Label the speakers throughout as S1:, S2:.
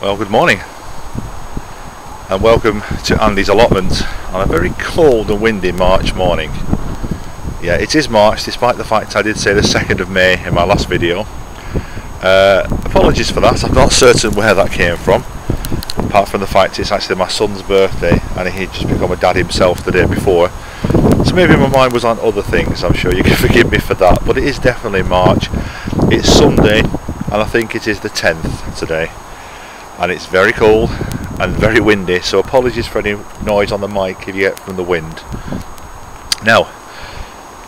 S1: Well, good morning and welcome to Andy's allotment on a very cold and windy March morning. Yeah, it is March despite the fact I did say the 2nd of May in my last video. Apologies for that, I'm not certain where that came from, apart from the fact it's actually my son's birthday and he'd just become a dad himself the day before. So maybe my mind was on other things, I'm sure you can forgive me for that, but it is definitely March. It's Sunday and I think it is the 10th today. And it's very cold and very windy, so apologies for any noise on the mic if you get from the wind. Now,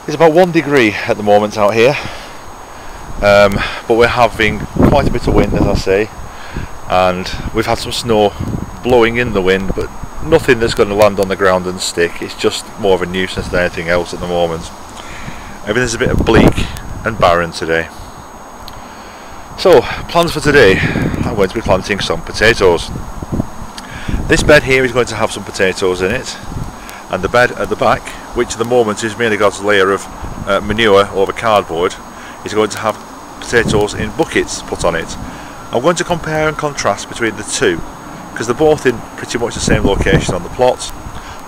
S1: it's about 1 degree at the moment out here, but we're having quite a bit of wind, as I say, and we've had some snow blowing in the wind, but nothing that's going to land on the ground and stick. It's just more of a nuisance than anything else at the moment. Everything's a bit bleak and barren today. So, plans for today, I'm going to be planting some potatoes. This bed here is going to have some potatoes in it, and the bed at the back, which at the moment is merely got a layer of manure over cardboard, is going to have potatoes in buckets put on it. I'm going to compare and contrast between the two, because they're both in pretty much the same location on the plot.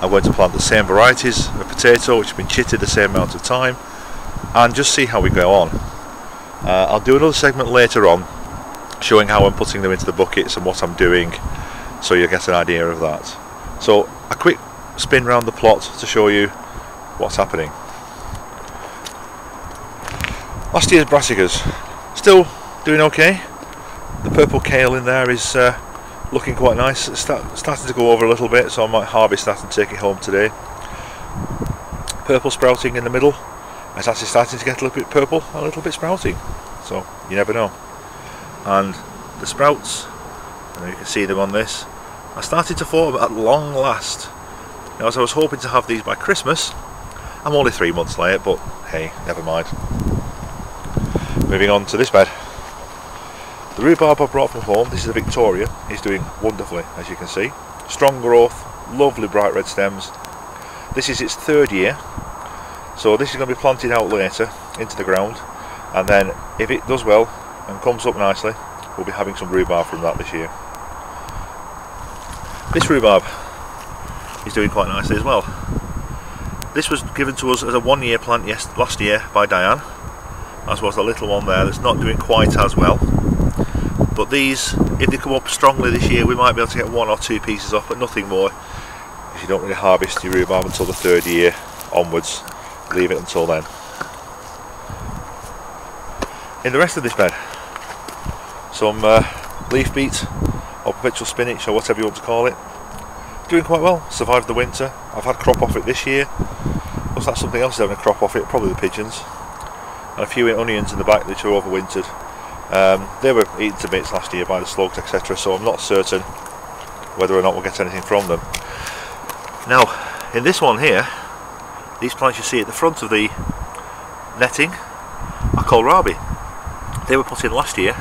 S1: I'm going to plant the same varieties of potato which have been chitted the same amount of time, and just see how we go on. I'll do another segment later on showing how I'm putting them into the buckets and what I'm doing, so you'll get an idea of that. So a quick spin round the plot to show you what's happening. Last year's brassicas still doing okay. The purple kale in there is looking quite nice. It's starting to go over a little bit, so I might harvest that and take it home today. Purple sprouting in the middle. It's actually starting to get a little bit purple, a little bit sprouting, so you never know. And the sprouts, and you can see them on this, are starting to form at long last. Now, as I was hoping to have these by Christmas, I'm only 3 months late, but hey, never mind. Moving on to this bed. The rhubarb I brought from home, this is a Victoria, is doing wonderfully, as you can see. Strong growth, lovely bright red stems. This is its 3rd year. So this is going to be planted out later into the ground, and then if it does well and comes up nicely, we'll be having some rhubarb from that this year. This rhubarb is doing quite nicely as well. This was given to us as a 1-year plant last year by Diane, as was the little one there that's not doing quite as well. But these, if they come up strongly this year, we might be able to get 1 or 2 pieces off, but nothing more, because you don't really harvest your rhubarb until the 3rd year onwards. Leave it until then. In the rest of this bed, some leaf beet or perpetual spinach or whatever you want to call it, doing quite well, survived the winter. I've had crop off it this year. Looks like something else is having a crop off it, probably the pigeons, and a few onions in the back which are overwintered. They were eaten to bits last year by the slugs, etc., so I'm not certain whether or not we'll get anything from them. Now, in this one here, these plants you see at the front of the netting are kohlrabi. They were put in last year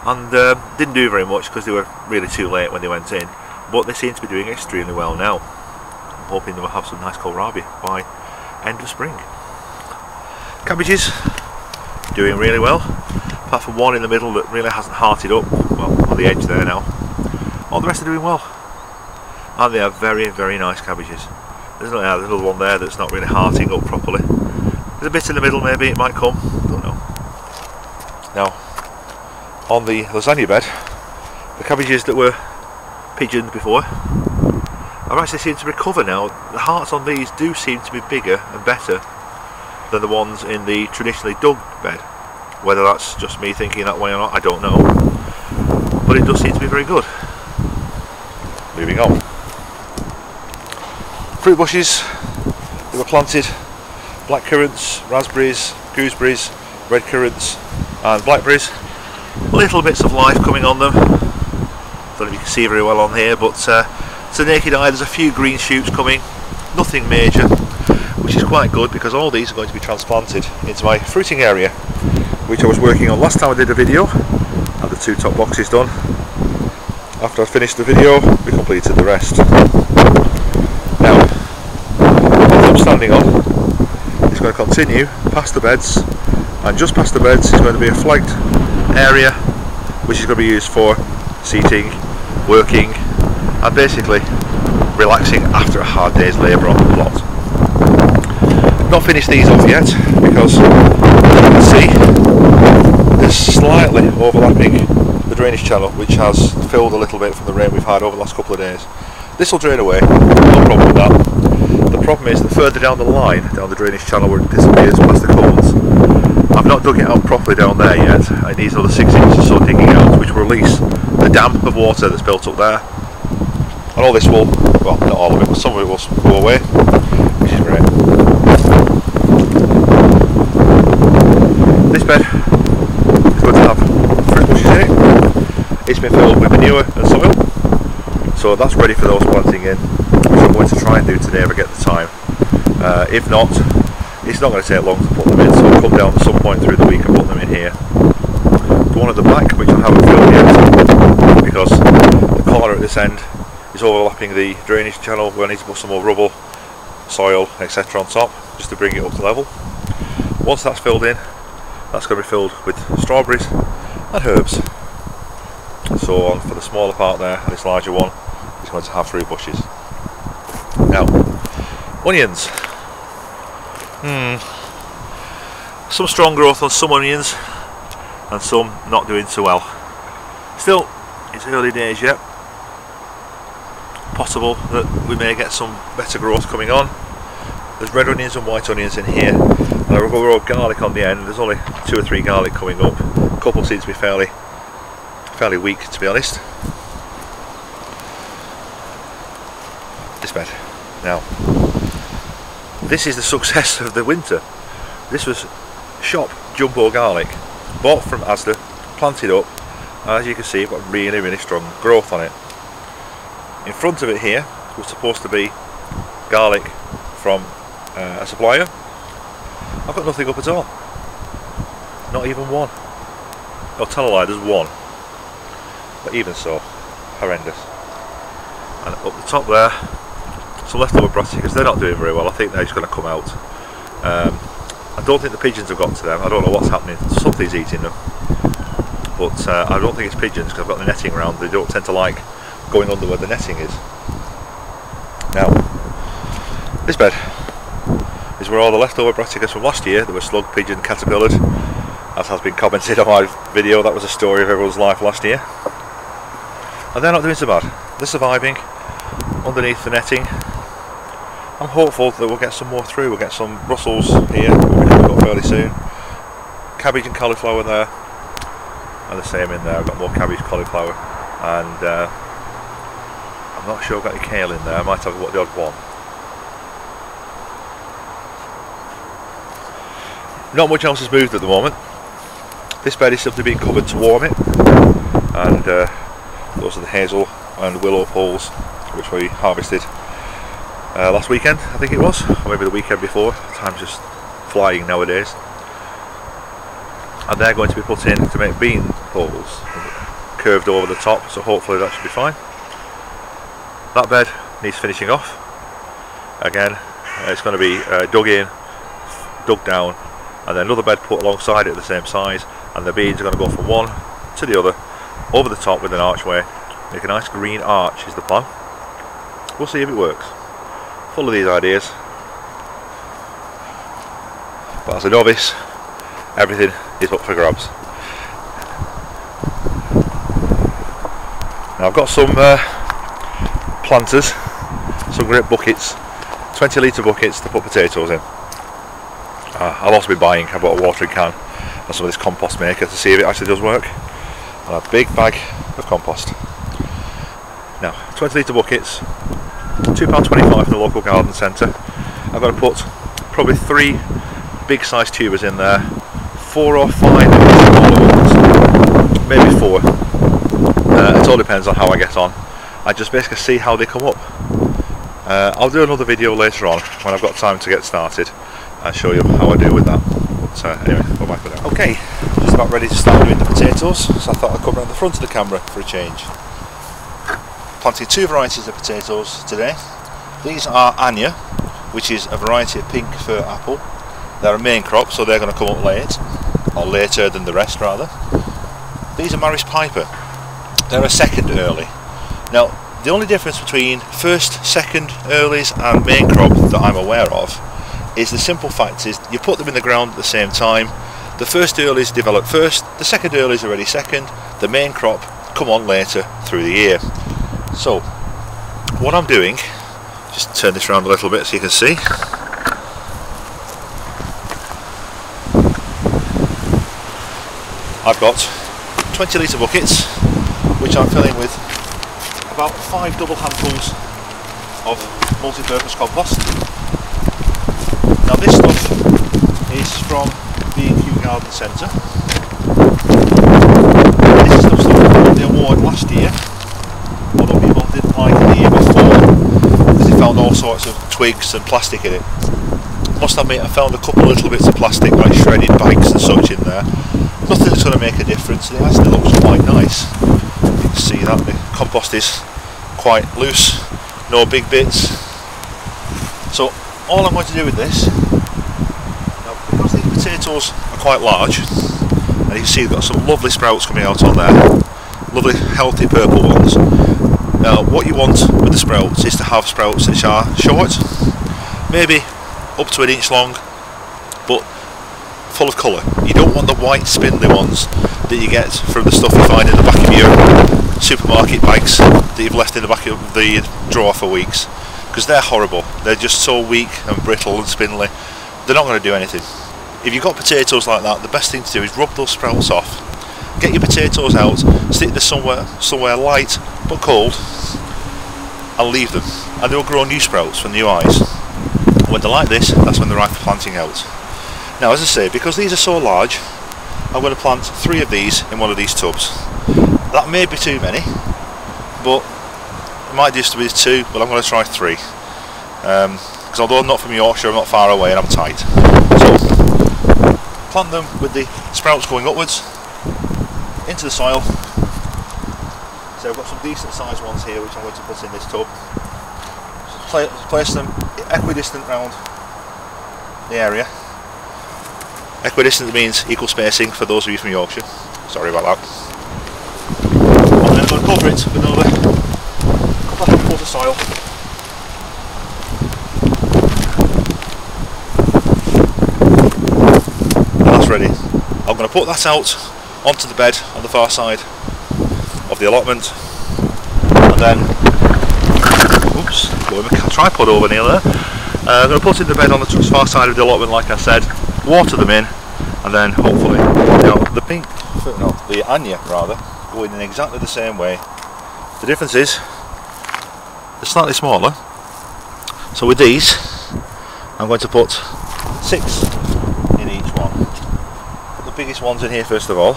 S1: and didn't do very much because they were really too late when they went in, but they seem to be doing extremely well now. I'm hoping that we'll have some nice kohlrabi by end of spring. Cabbages doing really well, apart from one in the middle that really hasn't hearted up, well, on the edge there now. All the rest are doing well, and they are very, very nice cabbages. There's another one there that's not really hearting up properly. There's a bit in the middle, maybe it might come, don't know. Now, on the lasagna bed, the cabbages that were pigeoned before have actually seemed to recover now. The hearts on these do seem to be bigger and better than the ones in the traditionally dug bed. Whether that's just me thinking that way or not, I don't know. But it does seem to be very good. Moving on. Fruit bushes that were planted, black currants, raspberries, gooseberries, red currants and blackberries. Little bits of life coming on them. Don't know if you can see very well on here, but to the naked eye there's a few green shoots coming, nothing major, which is quite good because all these are going to be transplanted into my fruiting area, which I was working on last time I did a video. I had the 2 top boxes done. After I finished the video, we completed the rest. Now, what I'm standing on is going to continue past the beds, and just past the beds is going to be a flagged area which is going to be used for seating, working, and basically relaxing after a hard day's labour on the plot. Not finished these off yet because you can see there's slightly overlapping the drainage channel, which has filled a little bit from the rain we've had over the last couple of days. This will drain away, no problem with that. The problem is that further down the line, down the drainage channel where it disappears past the culverts, I've not dug it out properly down there yet. It needs another 6 inches or so digging out, which will release the damp of water that's built up there. And all this will, well, not all of it, but some of it will go away, which is great. This bed is going to have fruit bushes in it. It's been filled with manure and soil, so that's ready for those planting in, which I'm going to try and do today if I get the time. If not, it's not going to take long to put them in, so I'll come down at some point through the week and put them in here. The one at the back, which I haven't filled yet, because the corner at this end is overlapping the drainage channel where I need to put some more rubble, soil, etc. on top, just to bring it up to level. Once that's filled in, that's going to be filled with strawberries and herbs. And so on for the smaller part there, and this larger one is going to have fruit bushes. Now, onions. Some strong growth on some onions, and some not doing so well. Still, it's early days yet. Possible that we may get some better growth coming on. There's red onions and white onions in here, and I've got raw garlic on the end. There's only 2 or 3 garlic coming up. A couple seem to be fairly weak, to be honest. This bed. Now, this is the success of the winter. This was shop jumbo garlic, bought from Asda, planted up, and as you can see, it's got really strong growth on it. In front of it here was supposed to be garlic from a supplier. I've got nothing up at all. Not even one. I'll tell a lie, there's one. But even so, horrendous. And up the top there, some leftover brassicas. They're not doing very well. I think they're just going to come out. I don't think the pigeons have got to them. I don't know what's happening. Something's eating them. But I don't think it's pigeons, because I've got the netting around. They don't tend to like going under where the netting is. Now, this bed is where all the leftover brassicas from last year that were slug, pigeon, caterpillared, as has been commented on my video. That was a story of everyone's life last year. And they're not doing so bad. They're surviving underneath the netting. I'm hopeful that we'll get some more through. We'll get some Brussels here, which we've got fairly soon. Cabbage and cauliflower there, and the same in there. I've got more cabbage, cauliflower, and I'm not sure I've got any kale in there. I might have the odd one. Not much else has moved at the moment. This bed is simply being covered to warm it, and those are the hazel and willow poles which we harvested last weekend, I think it was, or maybe the weekend before. Time's just flying nowadays. And they're going to be put in to make bean poles, curved over the top, so hopefully that should be fine. That bed needs finishing off. Again, it's going to be dug in, dug down, and then another bed put alongside it at the same size, and the beans are going to go from one to the other, over the top with an archway. Make a nice green arch is the plan. We'll see if it works. Full of these ideas, but as a novice, everything is up for grabs. Now I've got some planters, some great buckets, 20 litre buckets to put potatoes in. I'll also be buying, I bought a watering can and some of this compost maker to see if it actually does work, and a big bag of compost. Now, 20 litre buckets, £2.25 from the local garden centre. I've got to put probably 3 big size tubers in there, 4 or 5 smaller ones, maybe 4. It all depends on how I get on. I just basically see how they come up. I'll do another video later on when I've got time to get started and show you how I do with that. But anyway, go back to that. Okay, just about ready to start doing the potatoes, so I thought I'd come around the front of the camera for a change. Planting 2 varieties of potatoes today. These are Anya, which is a variety of pink fir apple. They're a main crop, so they're going to come up late, or later than the rest rather. These are Maris Piper, they're a second early. Now, the only difference between first, second earlies and main crop that I'm aware of is the simple fact is you put them in the ground at the same time. The first earlies develop first, the second earlies are ready second, the main crop come on later through the year. So, what I'm doing, just turn this around a little bit so you can see. I've got 20 litre buckets, which I'm filling with about 5 double handfuls of multi-purpose compost. Now this stuff is from B&Q Garden Centre. This stuff won the award last year, although people didn't like it the year before because they found all sorts of twigs and plastic in it. Must admit, I found a couple of little bits of plastic like shredded bags and such in there. Nothing that's going to make a difference, and it actually looks quite nice. You can see that the compost is quite loose, no big bits. So all I'm going to do with this, now because these potatoes are quite large, and you can see they've got some lovely sprouts coming out on there, lovely healthy purple ones. Now what you want with the sprouts is to have sprouts which are short, maybe up to 1 inch long, but full of colour. You don't want the white spindly ones that you get from the stuff you find in the back of your supermarket bags that you've left in the back of the drawer for weeks, because they're horrible. They're just so weak and brittle and spindly, they're not going to do anything. If you've got potatoes like that, the best thing to do is rub those sprouts off, get your potatoes out, stick them somewhere light but cold, and leave them, and they'll grow new sprouts from new eyes. When they're like this, that's when they're ripe for planting out. Now, as I say, because these are so large, I'm going to plant 3 of these in one of these tubs. That may be too many, but it might just be 2, but I'm going to try 3. Because although I'm not from Yorkshire, I'm not far away and I'm tight. So, plant them with the sprouts going upwards into the soil. So I've got some decent sized ones here which I'm going to put in this tub. Place them equidistant round the area. Equidistant means equal spacing for those of you from Yorkshire. Sorry about that. And then I'm going to cover it with another couple of handfuls of soil. And that's ready. I'm going to put that out onto the bed on the far side of the allotment, and then, oops, got my tripod over near there. I'm going to put it in the bed on the far side of the allotment, like I said, water them in, and then hopefully, the Anya rather, go in exactly the same way. The difference is they're slightly smaller. So with these, I'm going to put 6 in each one. Put the biggest ones in here first of all.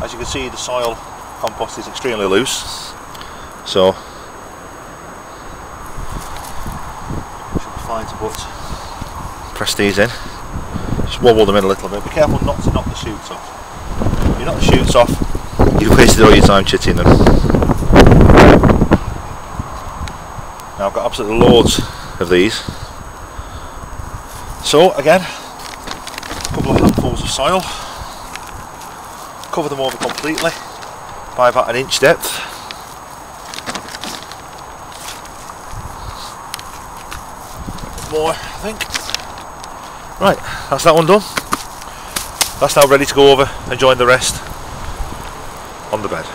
S1: As you can see, the soil compost is extremely loose, so should be fine to press these in. Just wobble them in a little bit. Be careful not to knock the shoots off. If you knock the shoots off, you've wasted all your time chitting them. Now I've got absolutely loads of these. So again, a couple of handfuls of soil. Cover them over completely by about 1 inch depth. More, I think. Right, that's that one done. That's now ready to go over and join the rest on the bed.